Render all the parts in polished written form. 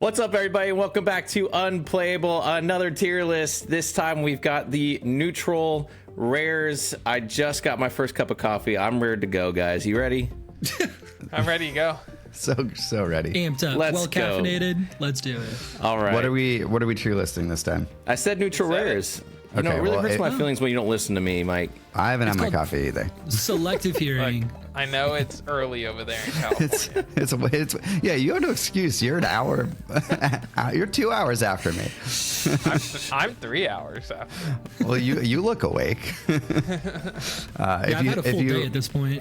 What's up, everybody? Welcome back to Unplayable, another tier list. This time we've got the neutral rares. I just got my first cup of coffee. I'm ready to go, guys. You ready? I'm ready to go. So ready. Amped up, Let's well go. caffeinated. Let's do it. All right. What are we tier listing this time? I said neutral rares. You know, Okay, it really well, hurts my feelings when you don't listen to me, Mike. I haven't had my called- coffee either. Selective hearing. I know it's early over there in California. It's yeah. You have no excuse. You're an hour. You're 2 hours after me. I'm 3 hours after. Well, you look awake. I've had a full day at this point.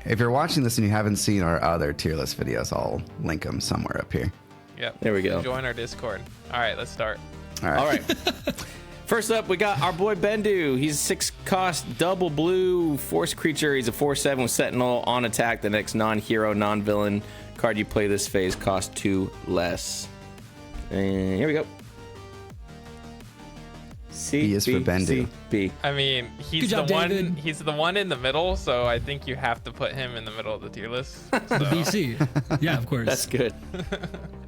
If you're watching this and you haven't seen our other tier list videos, I'll link them somewhere up here. Yep. There we go. Join our Discord. All right, let's start. All right. First up, we got our boy Bendu. He's 6 cost, double blue, force creature. He's a 4/7 with Sentinel on attack. The next non-hero, non-villain card you play this phase costs 2 less. And here we go. C, B is for Bendu. C, B. I mean, he's Good job, the one. David. He's the one in the middle, so I think you have to put him in the middle of the tier list. So, BC. Yeah, of course. That's good.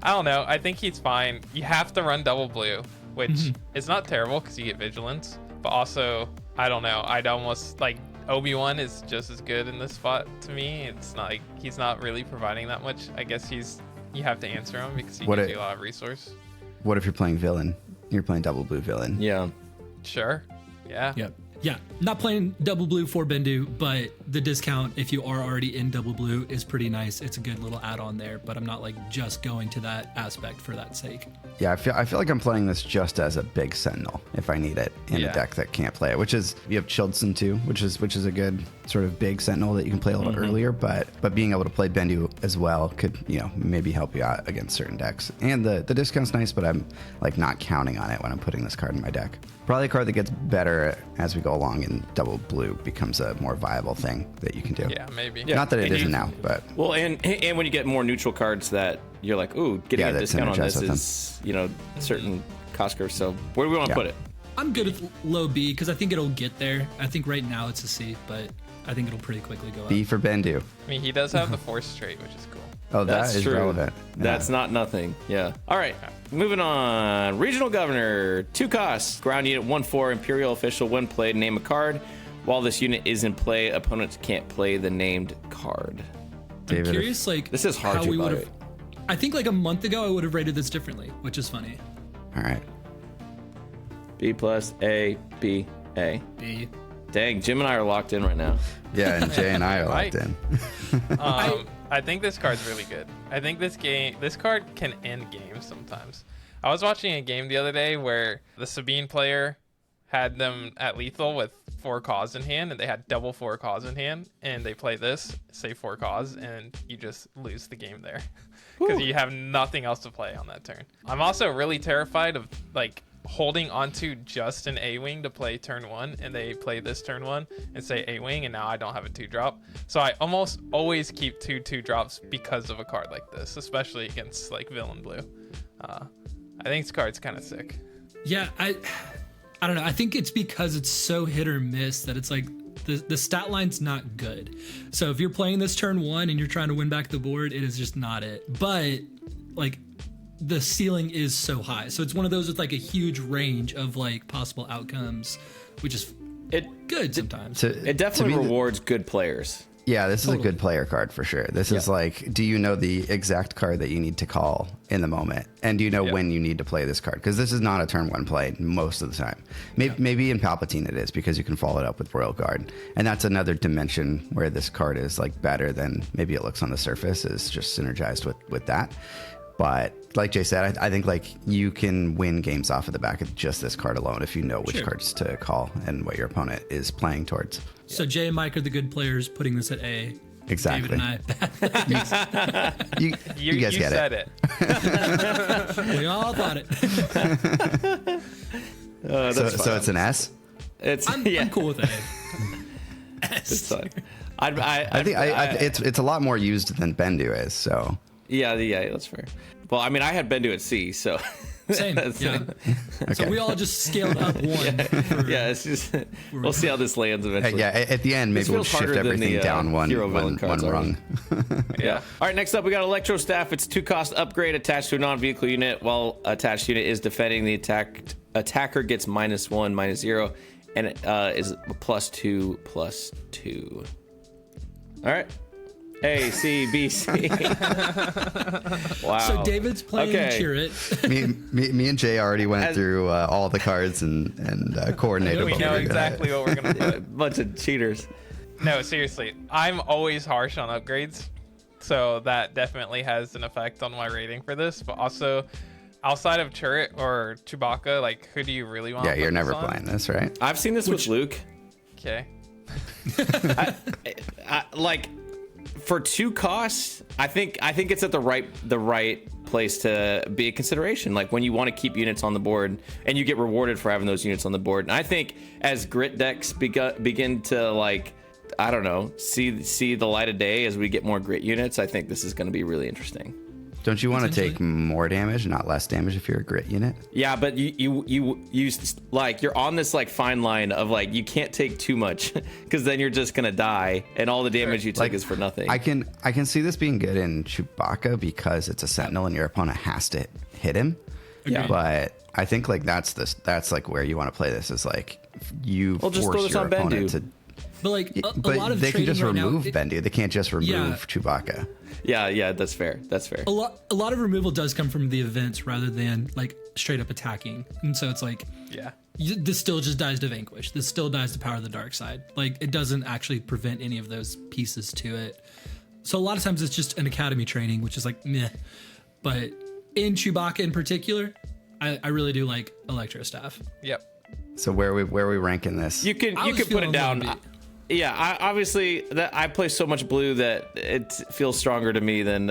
I don't know. I think he's fine. You have to run double blue, which is not terrible because you get vigilance, but also I don't know. I'd almost like Obi-Wan is just as good in this spot to me. It's not like he's not really providing that much. I guess you have to answer him because he gives you a lot of resource. What if you're playing villain? You're playing double blue villain. Yeah. Sure. Yeah. Yep. Yeah, not playing double blue for Bendu, but the discount if you are already in double blue is pretty nice. It's a good little add-on there, but I'm not like just going to that aspect for that sake. Yeah, I feel like I'm playing this just as a big Sentinel if I need it in a deck that can't play it. Which is you have Childson too, which is a good sort of big Sentinel that you can play a little earlier. But being able to play Bendu as well could maybe help you out against certain decks. And the discount's nice, but I'm like not counting on it when I'm putting this card in my deck. Probably a card that gets better as we go along, and double blue becomes a more viable thing that you can do. Yeah, maybe. Yeah. Not that it And isn't you- now, but Well, and when you get more neutral cards that you're like, ooh, getting a that discount on synergize this with them. is, certain cost curve. So where do we want to put it? I'm good with low B because I think it'll get there. I think right now it's a C, but I think it'll pretty quickly go up. B for Bendu. I mean, he does have the force trait, which is cool. Oh, That's that is true. relevant. Yeah. That's not nothing. Yeah. All right. Moving on. Regional Governor. 2 costs. Ground unit 1/4. Imperial official. When played, name a card. While this unit is in play, opponents can't play the named card. David, I'm curious, like This is hard how to we buy would it. have. I think like a month ago I would have rated this differently, which is funny. All right. B plus A, B, A. B. Dang, Jim and I are locked in right now. Yeah, and Jay and I are Right. locked in. I think this card's really good. I think this card can end games sometimes. I was watching a game the other day where the Sabine player had them at lethal with 4 Cause in hand, and they had double 4 Cause in hand, and they play this, say 4 Cause, and you just lose the game there because you have nothing else to play on that turn. I'm also really terrified of like holding onto just an A-wing to play turn 1, and they play this turn 1 and say A-wing, and now I don't have a 2-drop. So I almost always keep 2 2-drops because of a card like this, especially against like villain blue. I think this card's kind of sick. Yeah, I don't know. I think it's because it's so hit or miss that it's like the stat line's not good. So if you're playing this turn 1 and you're trying to win back the board, it is just not it. But like the ceiling is so high. So it's one of those with like a huge range of like possible outcomes, which is good sometimes. It definitely rewards good players. Yeah, this is a good player card for sure. This is like, do you know the exact card that you need to call in the moment? And do you know when you need to play this card? Because this is not a turn 1 play most of the time. Maybe in Palpatine it is, because you can follow it up with Royal Guard. And that's another dimension where this card is like better than maybe it looks on the surface, is just synergized with that. But like Jay said, I think like you can win games off of the back of just this card alone if you know which cards to call and what your opponent is playing towards. So Jay and Mike are the good players putting this at A. Exactly. David and I. You guys get said it. We all thought it. So it's an S? I'm cool with A. It's fine. I think it's a lot more used than Bendu is. So Yeah, that's fair. Well, I mean, I had Bendu at C, so Same. Yeah. Okay. So we all just scaled up one. Yeah, it's just we'll see how this lands eventually. Yeah, at the end, maybe we'll feels shift harder than everything the, down one hero villain cards rung. Yeah. All right, next up we got Electrostaff. It's a 2-cost upgrade attached to a non-vehicle unit. While attached unit is defending, the attacker gets -1, -0, and it is +2/+2. All right. A, C, B, C. Wow. So David's playing Curate. me and Jay already went through all the cards and coordinated. We know exactly what we're going to do. Bunch of cheaters. No, seriously. I'm always harsh on upgrades. So that definitely has an effect on my rating for this. But also, outside of Turret or Chewbacca, like, who do you really want? Yeah, you're never playing this, right? I've seen this with Luke. Okay. I like for 2 costs, I think it's at the right place to be a consideration. Like when you want to keep units on the board and you get rewarded for having those units on the board. And I think as grit decks begin to, like, I don't know, see the light of day as we get more grit units, I think this is going to be really interesting. Don't you want to take more damage, not less damage, if you're a grit unit? Yeah, but you like, you're on this like fine line of like, you can't take too much because then you're just gonna die and all the damage you take is for nothing. I can see this being good in Chewbacca because it's a sentinel and your opponent has to hit him. Yeah. But I think like that's like where you want to play this, is like you just throw force this your on opponent Bendu. to. But like a But lot of they can just trading right remove now, Bendu. They can't just remove Chewbacca. Yeah, that's fair. A lot of removal does come from the events rather than like straight up attacking, and so it's like, this still just dies to Vanquish. This still dies to Power of the Dark Side. Like, it doesn't actually prevent any of those pieces to it. So a lot of times it's just an academy training, which is like meh. But in Chewbacca in particular, I really do like Electrostaff. Yep. So where are we ranking this? You can put it down. Yeah, obviously that I play so much blue that it feels stronger to me than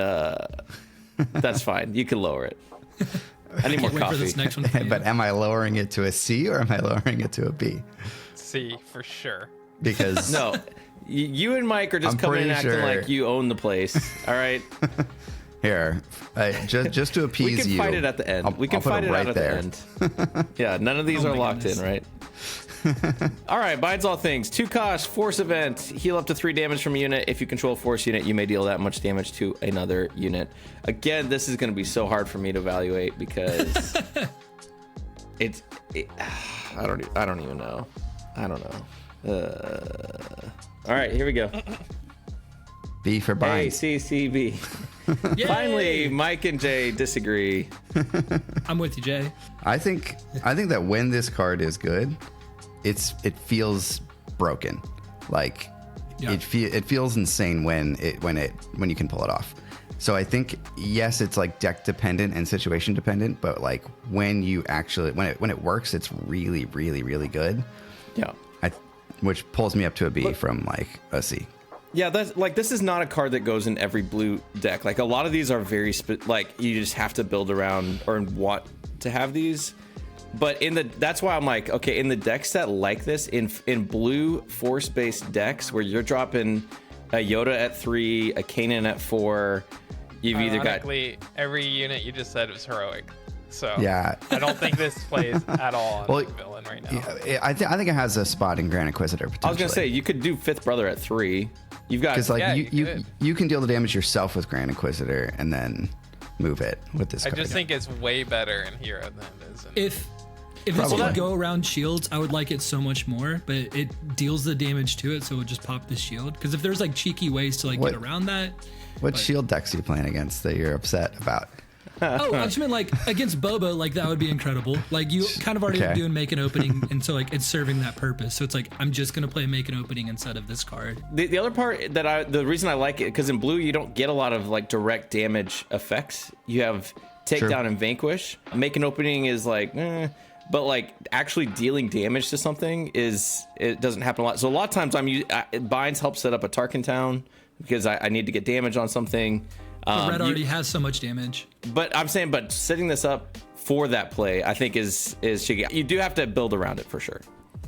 that's fine. You can lower it. I need more Wait for coffee. this next one. But am I lowering it to a C or am I lowering it to a B? C for sure. Because No, you and Mike are just I'm coming in pretty acting sure- like you own the place. All right, here, just to appease we can you, fight it at the end. We can I'll put fight it right out at there. the end. Yeah, none of these Oh are my locked goodness. in, right? All right, binds all things. 2 cost, force event, heal up to 3 damage from a unit. If you control a force unit, you may deal that much damage to another unit. Again, this is going to be so hard for me to evaluate because I don't even know. I don't know. All right, here we go. B for bind. ACCB. Yay! Finally, Mike and Jay disagree. I'm with you, Jay. I think that when this card is good, it feels broken. Like it feels insane when you can pull it off. So I think, yes, it's like deck dependent and situation dependent, but like when it works, it's really, really, really good. Yeah. Which pulls me up to a B from like a C. Yeah, that's like, this is not a card that goes in every blue deck. Like, a lot of these are very like, you just have to build around or want to have these. But that's why I'm like, okay, in the decks that like this, in blue force-based decks where you're dropping a Yoda at 3, a Kanan at 4, you've either got every unit you just said was heroic. So Yeah. I don't think this plays at all on villain right now. Yeah, I think it has a spot in Grand Inquisitor potentially. I was gonna say, you could do Fifth Brother at 3. You've got, because like Yeah, you can deal the damage yourself with Grand Inquisitor and then move it with this I card. just think it's way better in Hero than it is in If this Probably. could go around shields, I would like it so much more, but it deals the damage to it, so it would just pop the shield. Because if there's like cheeky ways to like What- get around that. What shield decks are you playing against that you're upset about? Oh, I just meant like against Boba, like that would be incredible. Like you kind of already Okay. doing make an opening, and so like it's serving that purpose. So it's like I'm just gonna play make an opening instead of this card. the other part the reason I like it, because in blue you don't get a lot of like direct damage effects. You have takedown and vanquish. Make an opening is like, but like actually dealing damage to something it doesn't happen a lot. So a lot of times binds help set up a Tarkin town because I need to get damage on something. Red already has so much damage. But I'm saying, setting this up for that play, I think is tricky. You do have to build around it for sure.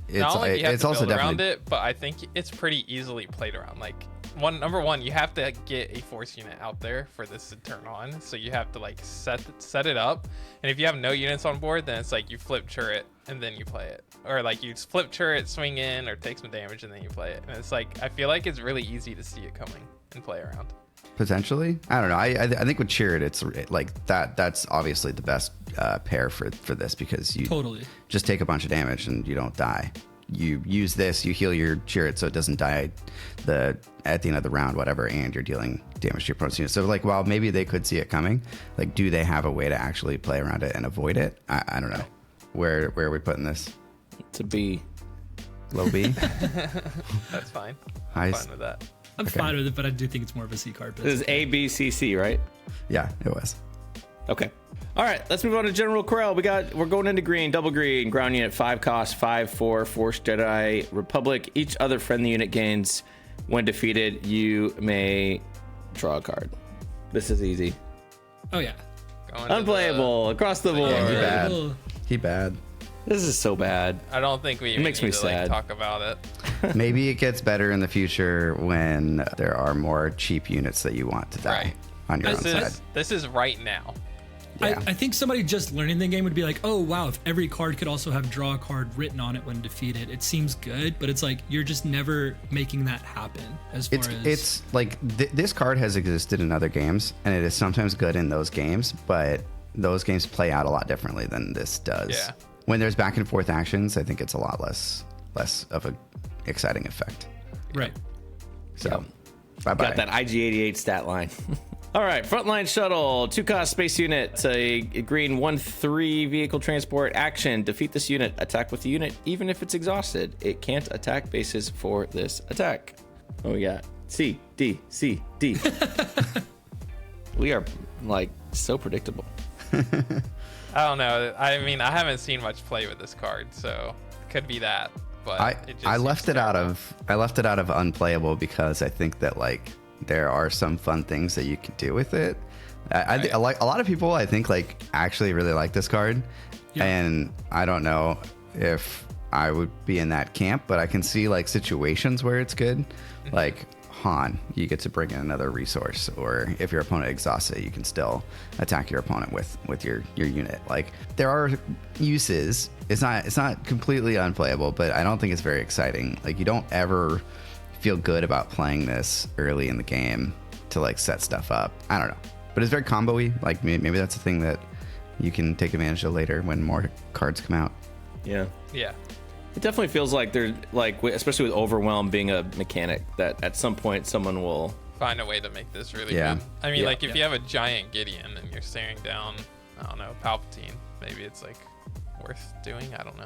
Not only do you have it's to also build definitely around it, but I think it's pretty easily played around. Like number one, you have to get a force unit out there for this to turn on. So you have to like set it up. And if you have no units on board, then it's like you flip turret and then you play it. Or like you flip turret, swing in, or take some damage and then you play it. And it's like, I feel like it's really easy to see it coming and play around. Potentially, I don't know. I think with Chirrut, it's like that's obviously the best pair for this, because you Totally. just take a bunch of damage and you don't die. You use this, you heal your Chirrut so it doesn't die at the end of the round, whatever, and you're dealing damage to your opponent's unit. So like, while maybe they could see it coming, like, do they have a way to actually play around it and avoid it? I don't know. Where are we putting this? To B. Low B? That's fine. High I'm s- fine with that. I'm fine with it, but I do think it's more of a C card. This is A, B, C, C, right? Yeah, it was. Okay. All right, let's move on to General Krell. We're going into green, double green, ground unit, 5 cost, 5/4, Force Jedi Republic. Each other friendly unit gains. When defeated, you may draw a card. This is easy. Oh yeah. Going to Unplayable across the board. He bad. Well, He bad. This is so bad. I don't think we even makes need me to sad. like talk about it. Maybe it gets better in the future when there are more cheap units that you want to die Right. on your own side. This is right now. Yeah. I think somebody just learning the game would be like, oh wow, if every card could also have draw a card written on it when defeated, it seems good, but it's like you're just never making that happen. As far as It's like this card has existed in other games, and it is sometimes good in those games, but those games play out a lot differently than this does. Yeah. When there's back and forth actions, I think it's a lot less of a exciting effect. right. So, bye bye. Got that IG-88 stat line. All right, frontline shuttle, 2 cost space unit, a green 1/3 vehicle transport action. Defeat this unit, attack with the unit, even if it's exhausted. It can't attack bases for this attack. What we got? C, D, C, D. We are like so predictable. I don't know. I mean, I haven't seen much play with this card, so it could be that. But I left it out of unplayable because I think that like there are some fun things that you can do with it. I think like a lot of people I think like actually really like this card, Yeah. and I don't know if I would be in that camp, but I can see like situations where it's good, like Han, you get to bring in another resource, or if your opponent exhausts it, you can still attack your opponent with your unit. Like there are uses. It's not completely unplayable, but I don't think it's very exciting. Like you don't ever feel good about playing this early in the game to like set stuff up. I don't know, but it's very combo-y. Like maybe that's a thing that you can take advantage of later when more cards come out. Yeah. Yeah. It definitely feels like they're like, especially with Overwhelm being a mechanic, that at some point someone will. Find a way to make this really Yeah. good. I mean, Yeah. like if you have a giant Gideon and you're staring down, I don't know, Palpatine, maybe it's like worth doing. I don't know.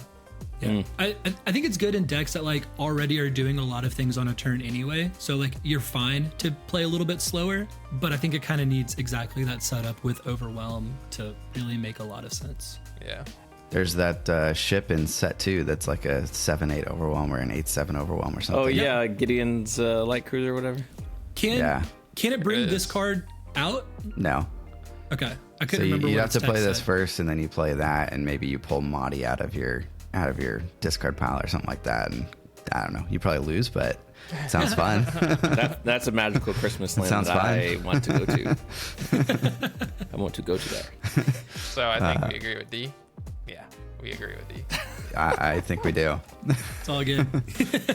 Yeah. I think it's good in decks that like already are doing a lot of things on a turn anyway. So like you're fine to play a little bit slower, but I think it kind of needs exactly that setup with Overwhelm to really make a lot of sense. Yeah. There's that ship in set 2 that's like a 7/8 overwhelm or an 8/7 overwhelm or something. Oh yeah, Gideon's light cruiser or whatever. Can it bring It this is. card out? No. Okay. I So couldn't remember you what have to its play text this said. first, and then you play that, and maybe you pull Maudie out of your discard pile or something like that. And I don't know. You probably lose, but it sounds fun. That's a magical Christmas land sounds that I fun. want to go to. I want to go to there. So I think we agree with D. Yeah, we agree with D. I think we do. It's all good.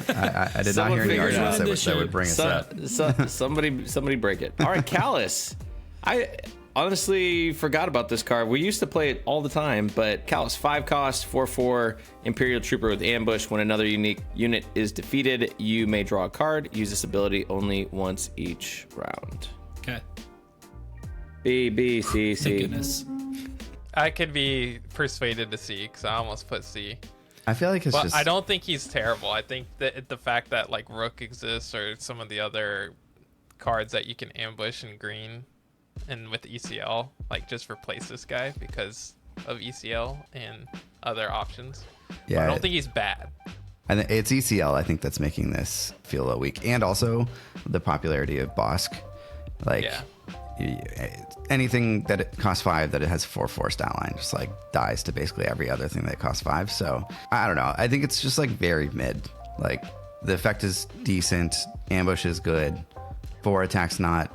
I did not Someone hear any figure it out. arguments that would bring us up. Somebody break it. All right, Callus. I honestly forgot about this card. We used to play it all the time, but Callus, 5 cost, 4/4 Imperial Trooper with ambush. When another unique unit is defeated, you may draw a card. Use this ability only once each round. Okay. B, B, C, Thank C. goodness. I could be persuaded to C because I almost put C. I feel like it's But just. I don't think he's terrible. I think that the fact that like Rook exists or some of the other cards that you can ambush in green and with ECL, like just replace this guy because of ECL and other options. Yeah, I don't think he's bad. And it's ECL, I think, that's making this feel a little weak, and also the popularity of Bosk. Like, Yeah. anything that it costs 5 that it has 4/4 stat line just like dies to basically every other thing that costs 5. So I don't know. I think it's just like very mid. Like the effect is decent, ambush is good, 4 attack's not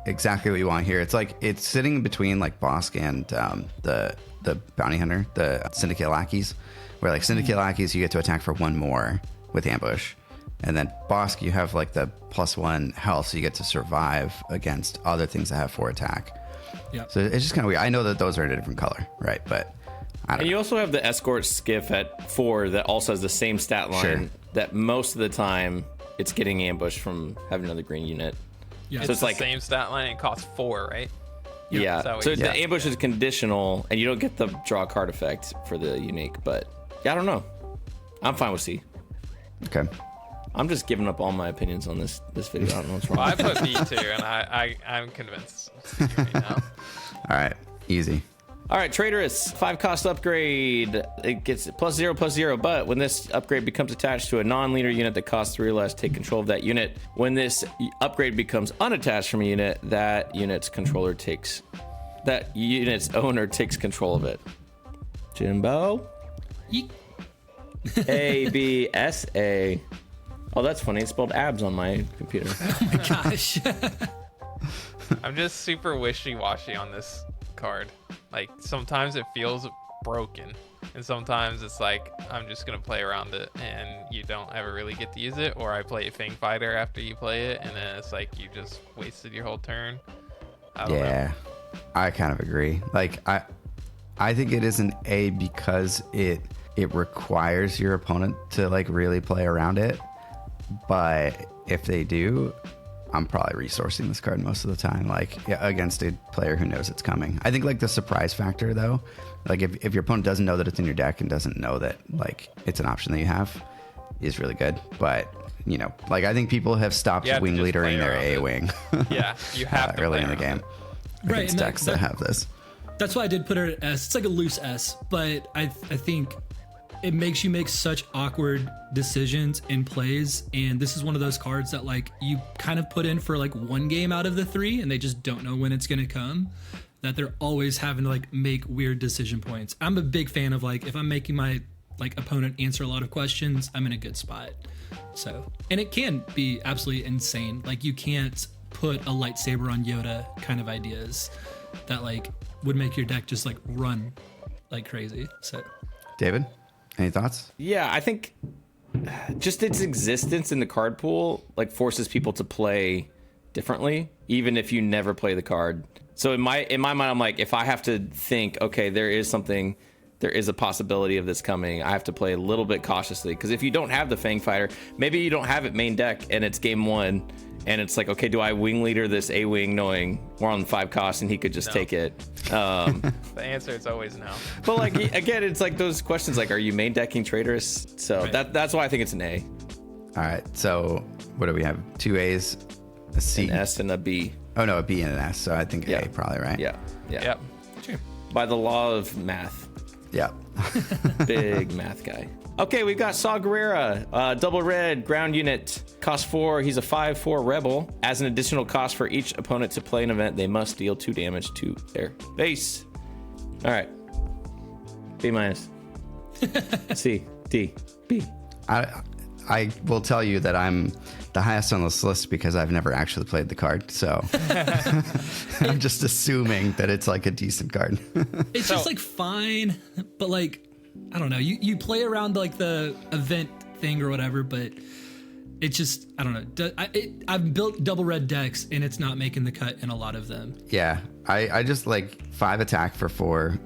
exactly what you want here. It's like it's sitting between like Bosk and the bounty hunter, the syndicate lackeys, where like syndicate lackeys you get to attack for 1 more with ambush, and then Bosk you have like the +1 health, so you get to survive against other things that have 4 attack. Yeah. So it's just kind of weird. I know that those are in a different color, right? But I don't And know. you also have the escort skiff at 4 that also has the same stat line. Sure. That most of the time it's getting ambushed from having another green unit. Yeah. So it's the like same stat line and costs 4, right? yeah. Is that what So you the said? ambush is conditional, and you don't get the draw card effect for the unique. But yeah, I don't know. I'm fine with C. Okay. I'm just giving up all my opinions on this video. I don't know what's wrong. Well, I put B too, and I'm convinced. Right now. All right. Easy. All right, Traitorous, 5 cost upgrade. It gets +0/+0, but when this upgrade becomes attached to a non-leader unit that costs 3 or less, take control of that unit. When this upgrade becomes unattached from a unit, that unit's owner takes control of it. Jimbo? Yeet. A, B, S, A. Oh, that's funny. It's spelled abs on my computer. Oh my gosh. I'm just super wishy-washy on this card. Like, sometimes it feels broken, and sometimes it's like I'm just gonna play around it and you don't ever really get to use it, or I play Fang Fighter after you play it and then it's like you just wasted your whole turn. I don't know. Yeah. I kind of agree. Like I think it is an A because it requires your opponent to like really play around it. But if they do, I'm probably resourcing this card most of the time, like against a player who knows it's coming. I think like the surprise factor though, like if your opponent doesn't know that it's in your deck and doesn't know that like it's an option that you have, is really good. But you know, like I think people have stopped You have to wing just leadering play their around A it. wing. Yeah, you have to early play in the around game. it. Right, Against and decks that have this. That's why I did put her at S. It's like a loose S, but I think it makes you make such awkward decisions in plays, and this is one of those cards that like you kind of put in for like 1 game out of the 3 and they just don't know when it's going to come, that they're always having to like make weird decision points. I'm a big fan of like if I'm making my like opponent answer a lot of questions, I'm in a good spot. So, and it can be absolutely insane. Like you can't put a lightsaber on Yoda kind of ideas that like would make your deck just like run like crazy. So David, any thoughts? Yeah, I think just its existence in the card pool like forces people to play differently, even if you never play the card. So in my mind, I'm like, if I have to think, okay, there is a possibility of this coming, I have to play a little bit cautiously. Because if you don't have the Fang Fighter, maybe you don't have it main deck and it's game 1, and it's like, okay, do I wing leader this A-wing knowing we're on 5 costs and he could just take it? The answer is always no. But like again, it's like those questions like, are you main decking Traitorous? So Right. that's why I think it's an A, All right. So what do we have? 2 A's, a C. an S, and a B. Oh no, a B and an S. So I think Yeah. A probably, right? Yeah. Yep. By the law of math. Yeah. Big math guy. Okay, we've got Saw Guerrera, double red, ground unit, cost 4. He's a 5/4 rebel. As an additional cost for each opponent to play an event, they must deal 2 damage to their base. All right. B minus. C, D, B. I will tell you that I'm the highest on this list because I've never actually played the card. So I'm just assuming that it's like a decent card. it's just like fine, but like I don't know. You play around like the event thing or whatever, but it's just I don't know. I've built double red decks and it's not making the cut in a lot of them. Yeah. I just like 5 attack for 4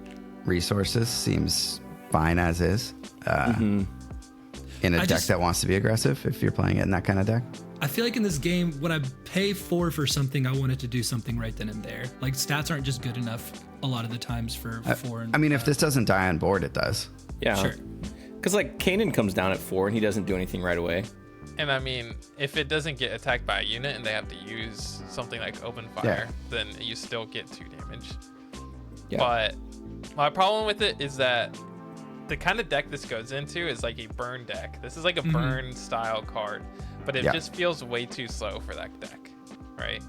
resources seems fine as is. In a deck that wants to be aggressive, if you're playing it in that kind of deck. I feel like in this game, when I pay 4 for something, I want it to do something right then and there. Like stats aren't just good enough a lot of the times for 4. And I mean, if this doesn't die on board, it does. Yeah. Sure. Because like Kanan comes down at 4 and he doesn't do anything right away. And I mean, if it doesn't get attacked by a unit and they have to use something like open fire, then you still get 2 damage. Yeah. But my problem with it is that the kind of deck this goes into is like a burn deck. This is like a burn style card, but it just feels way too slow for that deck, right?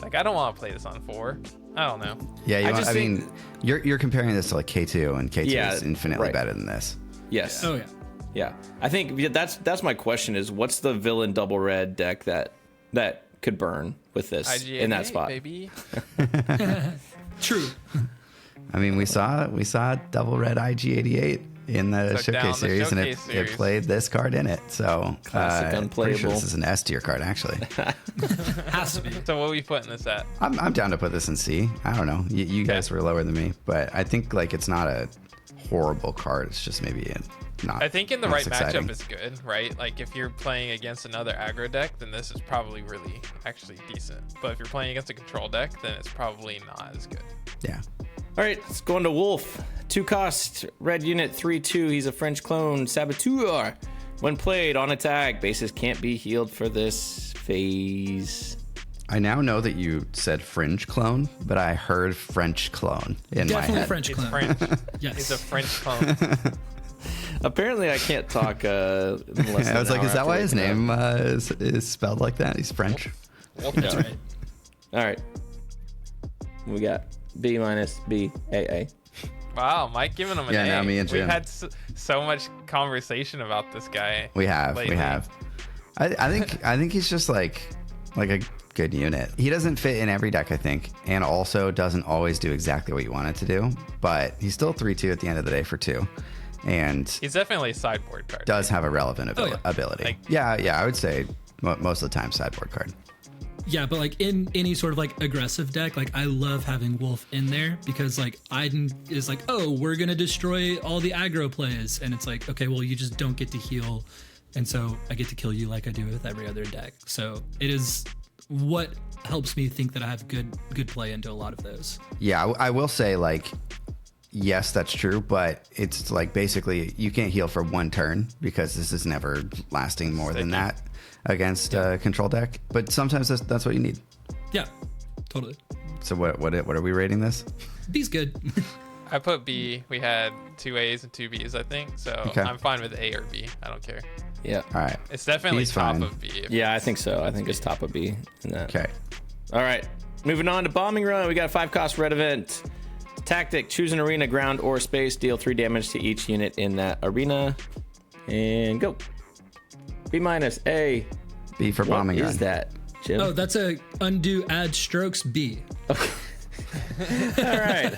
Like I don't want to play this on 4. I don't know. Yeah, I mean, you're comparing this to like K2, and K2 is infinitely right. better than this. Yes. Oh yeah. Yeah. I think that's my question is what's the villain double red deck that could burn with this IGA in that spot. baby. True. I mean, we saw double red IG-88 in the Took down showcase the series, and showcase it series. played this card in it. So Classic pretty sure unplayable. this is an S tier card, actually. Has to be. So what are we putting this at? I'm down to put this in C. I don't know. You guys were lower than me, but I think like it's not a horrible card. It's just maybe not. I think in the not right as exciting. matchup it's good, right? Like if you're playing against another aggro deck, then this is probably really actually decent. But if you're playing against a control deck, then it's probably not as good. Yeah. All right, let's go into Wolf. 2 cost, red unit, 3/2. He's a French clone, Saboteur. When played on attack, bases can't be healed for this phase. I now know that you said fringe clone, but I heard French clone in my Definitely head. French It's clone. French. Yes. It's a French clone. Apparently, I can't talk. I I was like, is that why his name is spelled like that? He's French. Wolf That's Tower. right. All right, we got B minus B A. Wow, Mike giving him an Yeah, A. now me and We've Jim. had so much conversation about this guy. We have. lately. I think he's just like a good unit. He doesn't fit in every deck, I think, and also doesn't always do exactly what you want it to do. But he's still 3/2 at the end of the day for 2, and He's definitely a sideboard card. does have a relevant ability. Like- yeah, I would say most of the time sideboard card. Yeah, but like in any sort of like aggressive deck, like I love having Wolf in there because like Iden is like, oh, we're gonna destroy all the aggro plays, and it's like, okay, well you just don't get to heal, and so I get to kill you like I do with every other deck. So it is what helps me think that I have good play into a lot of those. Yeah, I will say like, yes, that's true, but it's like basically you can't heal for 1 turn because this is never lasting more than that against a control deck. But sometimes that's what you need. Yeah, totally. So what are we rating this? B's good. I put B. We had 2 A's and 2 B's, I think. So Okay. I'm fine with A or B. I don't care. Yeah. All right. It's definitely B's top fine. of B. Yeah, I think so. I think it's top of B in that. Okay. All right. Moving on to Bombing Run. We got a 5 cost red event. Tactic, choose an arena, ground, or space. Deal 3 damage to each unit in that arena. And go. B minus A. B for bombing What run. is that, Jim? Oh, that's a undo add strokes B. All right.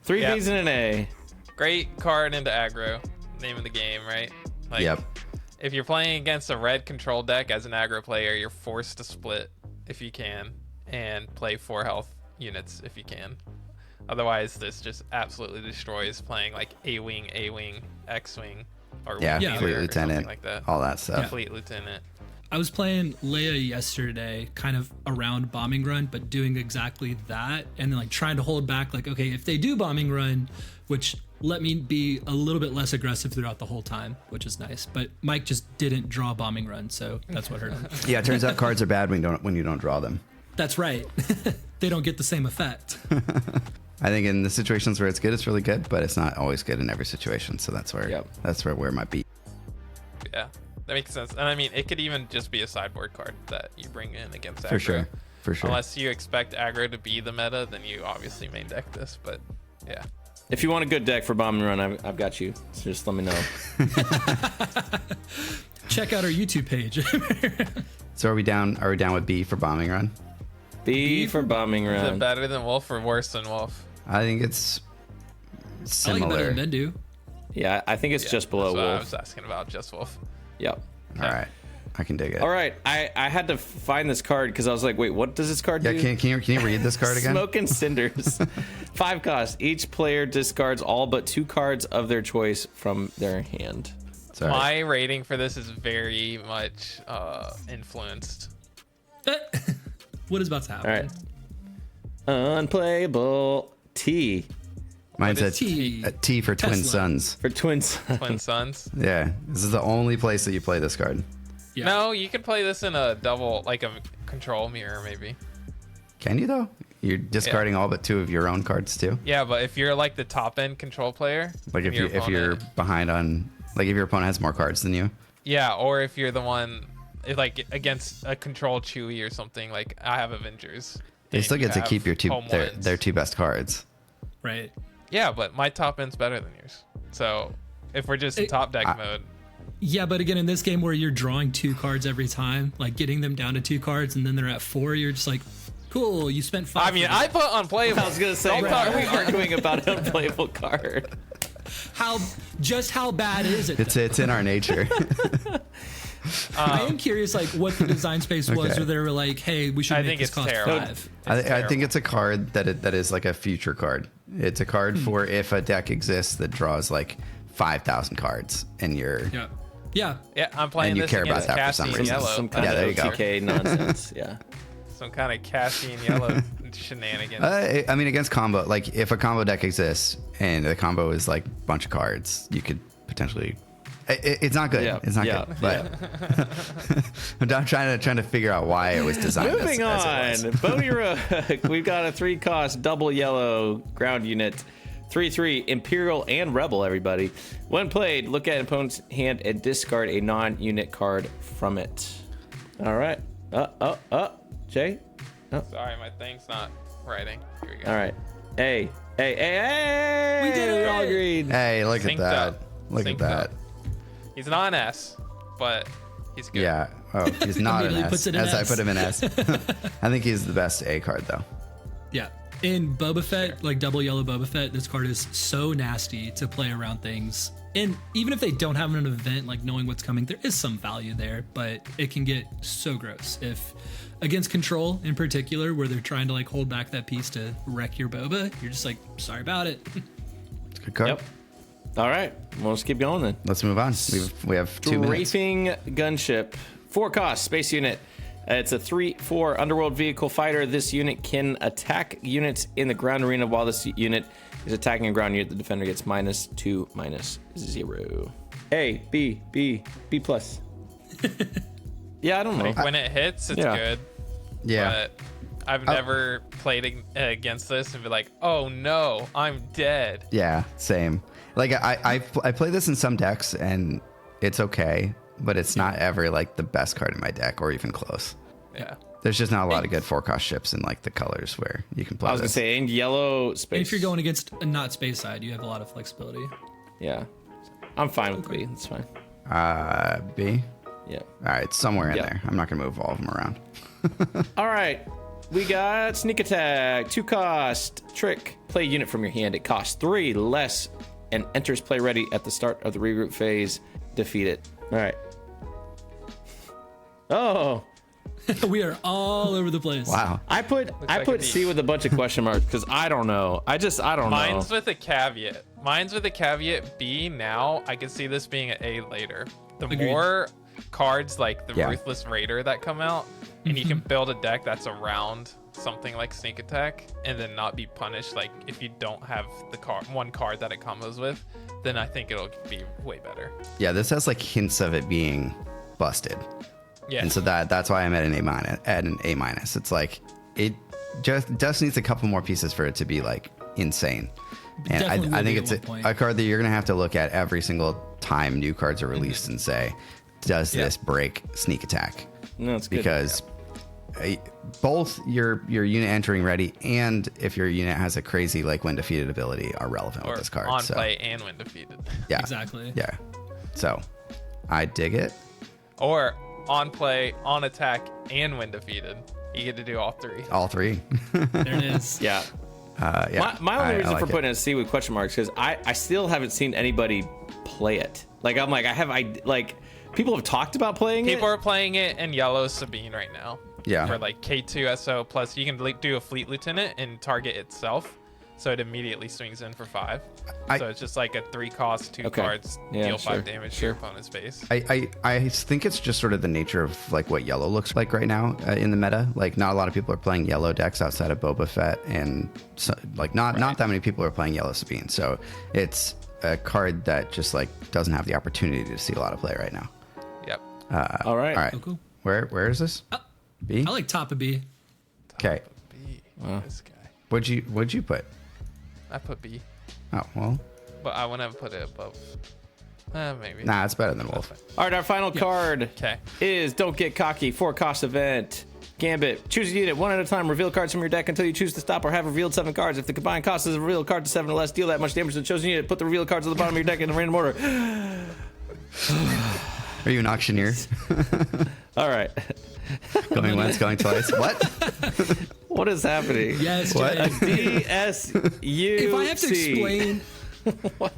3 Yeah. B's and an A. Great card into aggro. Name of the game, right? Like, Yep. if you're playing against a red control deck as an aggro player, you're forced to split if you can and play 4 health units if you can. Otherwise, this just absolutely destroys playing like A-Wing, X-Wing, or Yeah, Wing Yeah. Fleet Leader or something Lieutenant, like that. all that stuff. Fleet Lieutenant. I was playing Leia yesterday, kind of around bombing run, but doing exactly that, and then like trying to hold back. Like, okay, if they do bombing run, which let me be a little bit less aggressive throughout the whole time, which is nice. But Mike just didn't draw bombing run, so that's what hurt him. Yeah, it turns out cards are bad when you don't draw them. That's right. They don't get the same effect. I think in the situations where it's good, it's really good, but it's not always good in every situation. So that's where my B. Yeah, that makes sense. And I mean, it could even just be a sideboard card that you bring in against aggro. For sure. Unless you expect aggro to be the meta, then you obviously main deck this. But yeah, If you want a good deck for Bombing Run, I've got you. So just let me know. Check out our YouTube page. So are we down with B for bombing run? B for Bombing is Run. it better than Wolf or worse than Wolf? I think it's I like similar. it better than Bendu. Yeah, I think it's just below That's what I Wolf. was asking about, just Wolf. Yep. All right. I can dig it. All right. I had to find this card because I was like, wait, what does this card Yeah, do? can you read this card again? Smoke and Cinders. 5 cost. Each player discards all but 2 cards of their choice from their hand. Sorry. My rating for this is very much influenced. What is about to happen? All right. Unplayable T Mine's a is T? T for Twin Tesla. Sons. for Twins. Twin Sons. Yeah, this is the only place that you play this card. Yeah. No, you could play this in a double, like a control mirror, maybe. Can you though? You're discarding all but 2 of your own cards too. Yeah, but if you're like the top end control player, Like and if you're opponent- behind on, like if your opponent has more cards than you. yeah, or if you're the one like against a control Chewie or something, like I have Avengers. They and still you get to have keep your home ones. their 2 best cards. Right. Yeah, but my top end's better than yours. So if we're just in top deck mode, Yeah, but again, in this game where you're drawing 2 cards every time, like getting them down to 2 cards and then they're at 4, you're just like, cool, you spent 5. I mean, I put unplayable. I was gonna say, why are we arguing about an unplayable card? How bad is it? It's in our nature. I am curious, like, what the design space was, Okay. where they were like, "Hey, we should I make think this it's cost terrible. 5." I think it's a card that is like a future card. It's a card for if a deck exists that draws like 5,000 cards, and you're Yeah, yeah. Yeah, I'm playing And you this care about against that for some Cassie in reason. yellow. Some kind Yeah, there you of go. OTK nonsense. Yeah. Some kind of Cassie in yellow shenanigans. I mean, against combo, like if a combo deck exists and the combo is like a bunch of cards, you could potentially. It's not good. Yeah, It's not yeah, good. But I'm trying to figure out why it was designed. Moving as on, it was. Boba Rook. We've got a 3-cost double yellow ground unit. 3/3 Imperial and Rebel, everybody. When played, look at an opponent's hand and discard a non-unit card from it. All right. Jay? Sorry, my thing's not writing. Here we go. All right. Hey. We did it. We all agreed. Hey, look at Synced that! up. Look at Synced that! up. He's not an S, but he's good. Yeah. Oh, he's not an Immediately S. puts it in As I S. put him in S. I think he's the best A card though. Yeah. In Boba Fett, like double yellow Boba Fett, this card is so nasty to play around things. And even if they don't have an event, like knowing what's coming, there is some value there, but it can get so gross. If against control in particular, where they're trying to like hold back that piece to wreck your Boba, you're just like, sorry about it. It's a good card. Yep. All right. Well, let's keep going then. Let's move on. We have 2 minutes. Strafing gunship. 4-cost space unit. It's a 3/4 underworld vehicle fighter. This unit can attack units in the ground arena while this unit is attacking a ground unit. The defender gets -2, -0. A, B plus. Yeah, I don't know. Like when it hits, it's Yeah. good. Yeah. But I've never played against this and be like, oh no, I'm dead. Yeah, same. Like I play this in some decks and it's okay, but it's not ever like the best card in my deck or even close. Yeah. There's just not a lot of good 4-cost ships in like the colors where you can play. I was gonna this. say in yellow space. And if you're going against a not space side, you have a lot of flexibility. Yeah, I'm fine with B. That's fine. B. Yeah. All right, somewhere in Yeah. there. I'm not gonna move all of them around. All right. We got sneak attack, 2-cost trick. Play a unit from your hand. It costs 3 less and enters play ready at the start of the regroup phase. Defeat it. All right. Oh, We are all over the place. Wow. I put like a C D. with a bunch of question marks because I don't know. I don't know. Mine's with a caveat. B now. I can see this being an A later. The Agreed. more cards like the Yeah. Ruthless Raider that come out, and you can build a deck that's around something like Sneak Attack and then not be punished, like if you don't have the one card that it combos with, then I think it'll be way better. Yeah, this has like hints of it being busted. Yeah. And so that's why I'm at an A minus. It's like it just needs a couple more pieces for it to be like insane. And Definitely I will think be it's at one point. a card that you're gonna have to look at every single time new cards are released and say, does this break sneak attack? No, it's good. Because both your unit entering ready and if your unit has a crazy like when defeated ability are relevant or with this card. on So, play and when defeated. yeah, Exactly. Yeah. So I dig it. Or on play, on attack, and when defeated. You get to do all 3. All 3. There it is. Yeah. Yeah. My only reason like for it. putting a C with question marks because I still haven't seen anybody play it. Like I'm like people have talked about playing People it. are playing it in yellow Sabine right now. Yeah. For like K2 SO plus you can do a fleet lieutenant and target itself. So it immediately swings in for 5. So it's just like a 3-cost, 2 Okay. cards, Yeah, deal sure, 5 damage to your opponent's base. I think it's just sort of the nature of like what yellow looks like right now in the meta. Like not a lot of people are playing yellow decks outside of Boba Fett, and so, like not that many people are playing yellow Sabine. So it's a card that just like doesn't have the opportunity to see a lot of play right now. Yep. All right. All right, Cool. where is this? B. I like top of B. Okay, B. This guy. what'd you put? I put B. Oh well, But I wouldn't put it above. Maybe. nah, it's better than Wolf. All right, our final card Okay. is Don't Get Cocky, 4-cost event. Gambit. Choose a unit one at a time. Reveal cards from your deck until you choose to stop or have revealed 7 cards. If the combined cost is a revealed card to 7 or less, deal that much damage to the chosen unit. Put the revealed cards at the bottom of your deck in a random order. Are you an auctioneer? All right. Going once, going twice. What? What is happening? Yes, What? Jay. DSU. If I have to explain, What?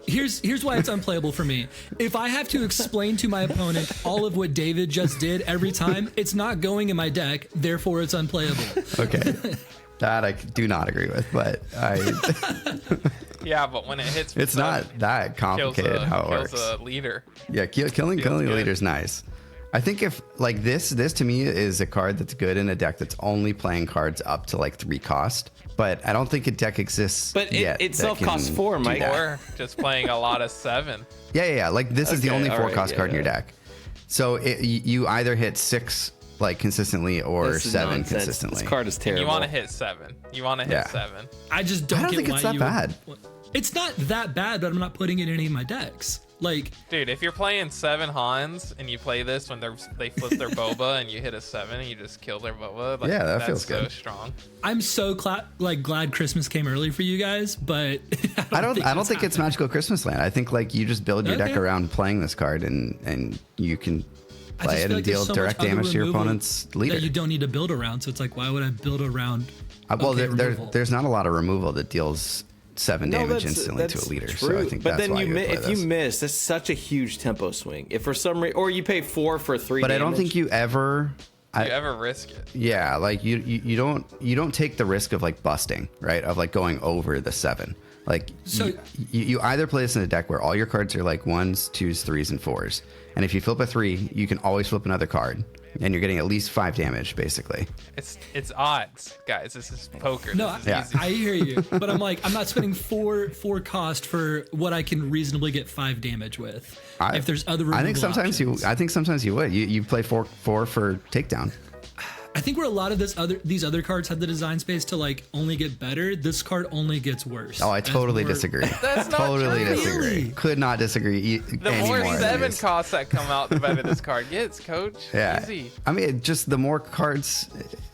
here's why it's unplayable for me. If I have to explain to my opponent all of what David just did every time, it's not going in my deck. Therefore, it's unplayable. Okay. That I do not agree with, but Yeah, but when it hits, it's not that complicated how it works. Kills a leader. Yeah, killing good. leader's nice. I think if like this to me is a card that's good in a deck that's only playing cards up to like 3 cost. But I don't think a deck exists. But yet it that self costs can 4, do Mike. that. Or just playing a lot of 7. Yeah. Like this is the Okay, only all 4 right, cost card in your deck. So you either hit 6 like consistently or This is 7 nonsense. consistently. This card is terrible. You want to hit 7. You want to hit Yeah. 7. I just don't, I don't get think why it's that you bad. It's not that bad, but I'm not putting it in any of my decks. Like, Dude, if you're playing 7 Hans and you play this when they flip their Boba and you hit a 7 and you just kill their Boba, like, Yeah, that that's feels so good. strong. I'm so glad Christmas came early for you guys, but I don't think that's it's happening. Magical Christmas Land. I think like you just build your deck Okay. around playing this card and you can I play just it feel and like there's deal so much direct other damage to your removal opponent's leader. that you don't need to build around. So it's like, why would I build around? Well, okay, there, removal? there's not a lot of removal that deals 7 damage instantly to a leader. True. So I think but that's then why you would play if this. you miss, that's such a huge tempo swing. If for some reason, or you pay 4 for 3 But damage. I don't think you ever. Do you ever risk it? Yeah, like you don't take the risk of like busting, right? Of like going over the 7. Like So- you either play this in a deck where all your cards are like 1s, 2s, 3s, and 4s, and if you flip a 3, you can always flip another card, and you're getting at least 5 damage basically. It's odds, guys. This is poker. No, This is Yeah. easy. I hear you, but I'm like, I'm not spending four cost for what I can reasonably get 5 damage with. If there's other removal I think sometimes you would. You play 4 for takedown. I think where a lot of these other cards had the design space to like only get better, this card only gets worse. Oh, I As totally more- disagree. That's not totally true. disagree. Really? Could not disagree The any more more than 7 this. costs that come out, the better this card gets, coach. Yeah. Easy. I mean, just the more cards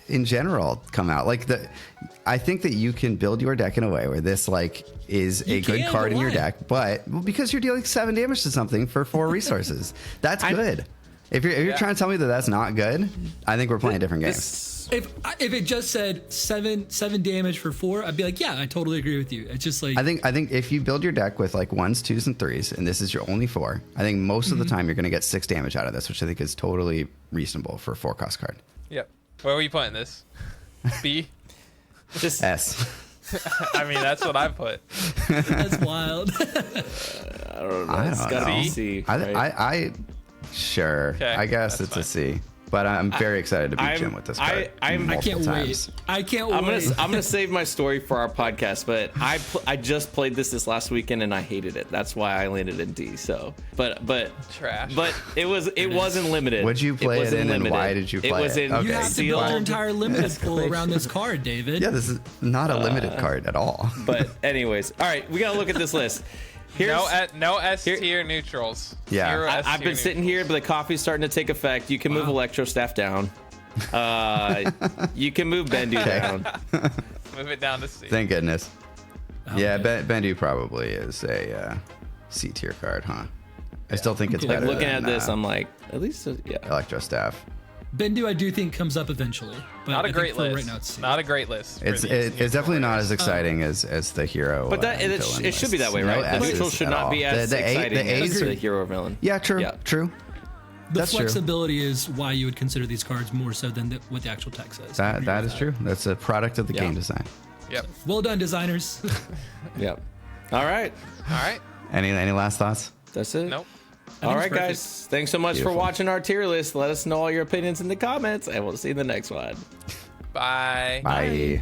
in general come out. Like I think that you can build your deck in a way where this like is a good can, card but in your why? deck, but because you're dealing 7 damage to something for 4 resources, that's good. If you're trying to tell me that that's not good, I think we're playing different games. If it just said 7 damage for 4, I'd be like, yeah, I totally agree with you. It's just like I think if you build your deck with like 1s, 2s, and 3s, and this is your only 4, I think most of the time you're going to get 6 damage out of this, which I think is totally reasonable for a 4 cost card. Yep. Where were you putting this? B? just S. I mean, that's what I put. that's wild. I don't know. I It's don't gotta know. be C. I right? sure. Okay, I guess that's it's a C. But I'm very excited to beat I'm- Jim with this card. I multiple can't times. wait. I can't I'm wait. gonna save my story for our podcast, but I just played this last weekend and I hated it. That's why I landed in D. So, but Trash. But it wasn't limited. Would you play it wasn't in and limited. why did you play It was it? in Okay. You have to sealed. build your entire limited pool around this card, David. Yeah, this is not a limited card at all. But anyways, all right, we gotta look at this list. Here's, No S tier neutrals. Yeah. Zero I've S-tier been sitting here, but the coffee's starting to take effect. You can move Electrostaff down. You can move Bendu down. neutrals. Move it down to C. Thank goodness. Oh, Yeah, man. Bendu probably is a C tier card, huh? I still think it's cool. Like better looking than, at this, I'm like, at least yeah. Electrostaff. Bendu, I do think comes up eventually. But Not I a think great for list. Right now, it's C. Not a great list. for It's these it's neutral definitely not players. as exciting as the hero. But and it villain should be that way, lists. right? No The S's neutral should at not all. be as exciting as A's the hero or villain. Yeah, true, Yeah. true. The That's true. flexibility is why you would consider these cards more so than what the actual text says. I agree That with is true. That's a product of the Yeah. game design. Yep. Well done, designers. Yep. All right. All right. Any last thoughts? That's it. Nope. All think right, it's perfect. guys. Thanks so much Beautiful. for watching our tier list. Let us know all your opinions in the comments, and we'll see you in the next one. Bye. Bye.